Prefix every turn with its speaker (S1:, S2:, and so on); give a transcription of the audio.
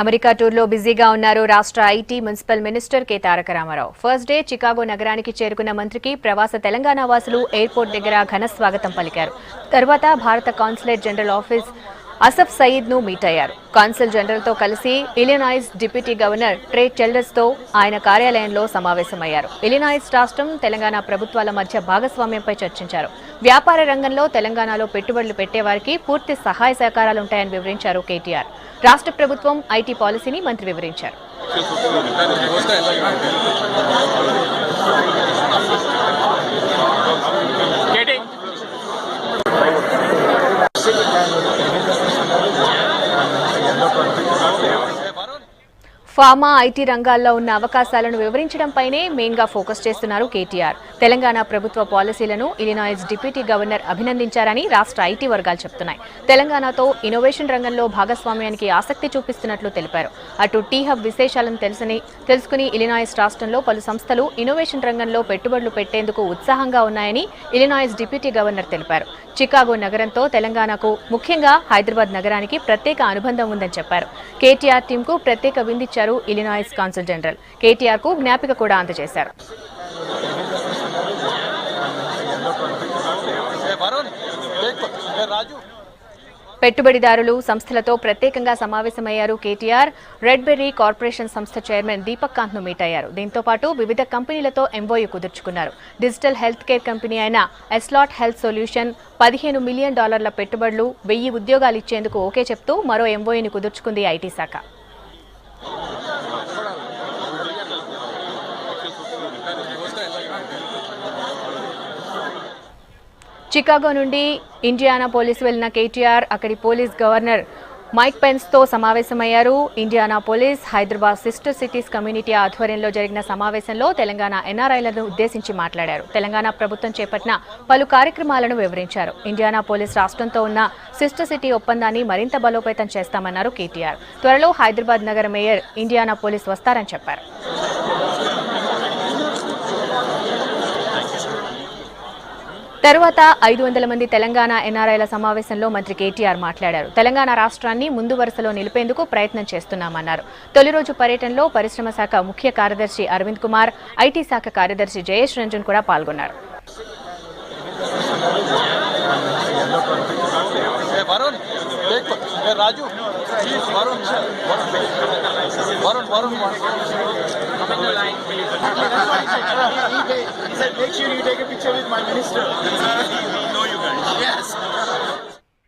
S1: America టూర్లో బిజీగా ఉన్నారు రాష్ట్ర IT municipal minister K Taraka Rama Rao. First day Chicago నగరానికి చేరుకున్న మంత్రికి ప్రవాస తెలంగాణ వాసులు ఎయిర్పోర్ట్ దగ్గర ఘన స్వాగతం పలికారు. తర్వాత భారత consulate general office Asaf Sayeed ను మీట్ అయ్యారు. కాన్సుల్ జనరల్ తో కలిసి Illinois deputy governor Trey Childress తో ఆయన కార్యాలయంలో సమావేశమయ్యారు. ఇలినాయిస్ రాష్ట్రం తెలంగాణ ప్రభుత్వాల మధ్య భాగస్వామ్యంపై చర్చించారు. వ్యాపార రంగంలో తెలంగాణలో పెట్టుబడులు పెట్టేవారికి పూర్తి సహాయ సహకారాలుంటాయని వివరించారు కేటీఆర్. రాష్ట్ర ప్రభుత్వం ఐటీ పాలసీని మంత్రి వివరించారు. ఫార్మా ఐటీ రంగాల్లో ఉన్న అవకాశాలను వివరించడంపైనే మెయిన్ గా ఫోకస్ చేస్తున్నారు కేటీఆర్. తెలంగాణ ప్రభుత్వ పాలసీలను ఇలినాయిస్ డిప్యూటీ గవర్నర్ అభినందించారని రాష్ట్ర ఐటీ వర్గాలు చెబుతున్నాయి. తెలంగాణతో ఇన్నోవేషన్ రంగంలో భాగస్వామ్యానికి ఆసక్తి చూపిస్తున్నట్లు తెలిపారు. అటు టీ హబ్ విశేషాలను తెలుసుకుని ఇలినాయిస్ రాష్ట్రంలో పలు సంస్థలు ఇన్నోవేషన్ రంగంలో పెట్టుబడులు పెట్టేందుకు ఉత్సాహంగా ఉన్నాయని ఇలినాయిస్ డిప్యూటీ గవర్నర్ తెలిపారు. చికాగో నగరంతో తెలంగాణకు, ముఖ్యంగా హైదరాబాద్ నగరానికి ప్రత్యేక అనుబంధం ఉందని చెప్పారు. కేటీఆర్ టీంకు ప్రత్యేక విందిచ్చారు ఇలినాయిస్ కాన్సుల్ జనరల్. కేటీఆర్ కు జ్ఞాపిక కూడా అందజేశారు. పెట్టుబడిదారులు, సంస్థలతో ప్రత్యేకంగా సమావేశమయ్యారు కేటీఆర్. రెడ్ బెర్రీ కార్పొరేషన్ సంస్థ చైర్మన్ దీపక్ కాంత్ ను మీట్ అయ్యారు. దీంతో పాటు వివిధ కంపెనీలతో ఎంఓయూ కుదుర్చుకున్నారు. డిజిటల్ హెల్త్ కేర్ కంపెనీ అయిన ఎస్లాట్ హెల్త్ సొల్యూషన్ $15 మిలియన్ పెట్టుబడులు, 1000 ఉద్యోగాలు ఇచ్చేందుకు ఓకే చెప్తూ మరో ఎంఓయూని కుదుర్చుకుంది ఐటీ శాఖ. చికాగో నుండి ఇండియానాపోలిస్ వెళ్లిన కేటీఆర్ అక్కడి పోలీస్ గవర్నర్ మైక్ పెన్స్ తో సమావేశమయ్యారు. Indianapolis, Hyderabad sister cities community ఆధ్వర్యంలో జరిగిన సమావేశంలో తెలంగాణ ఎన్ఆర్ఐలను ఉద్దేశించి మాట్లాడారు. తెలంగాణ ప్రభుత్వం చేపట్టిన పలు కార్యక్రమాలను వివరించారు. ఇండియానాపోలిస్ రాష్ట్రంతో ఉన్న సిస్టర్ సిటీ ఒప్పందాన్ని మరింత బలోపేతం చేస్తామన్నారు కేటీఆర్. త్వరలో హైదరాబాద్ నగర మేయర్ ఇండియానాపోలిస్ వస్తారని చెప్పారు. తర్వాత 500 మంది తెలంగాణ ఎన్ఆర్ఐల సమావేశంలో మంత్రి కేటీఆర్ మాట్లాడారు. తెలంగాణ రాష్ట్రాన్ని ముందు వరుసలో నిలిపేందుకు ప్రయత్నం చేస్తున్నామన్నారు. తొలి రోజు పర్యటనలో పరిశ్రమ శాఖ ముఖ్య కార్యదర్శి అరవింద్ కుమార్, ఐటీ శాఖ కార్యదర్శి జయేష్ రంజన్ కూడా పాల్గొన్నారు.
S2: He said, make sure you take a picture with my minister. We know you guys. Yes.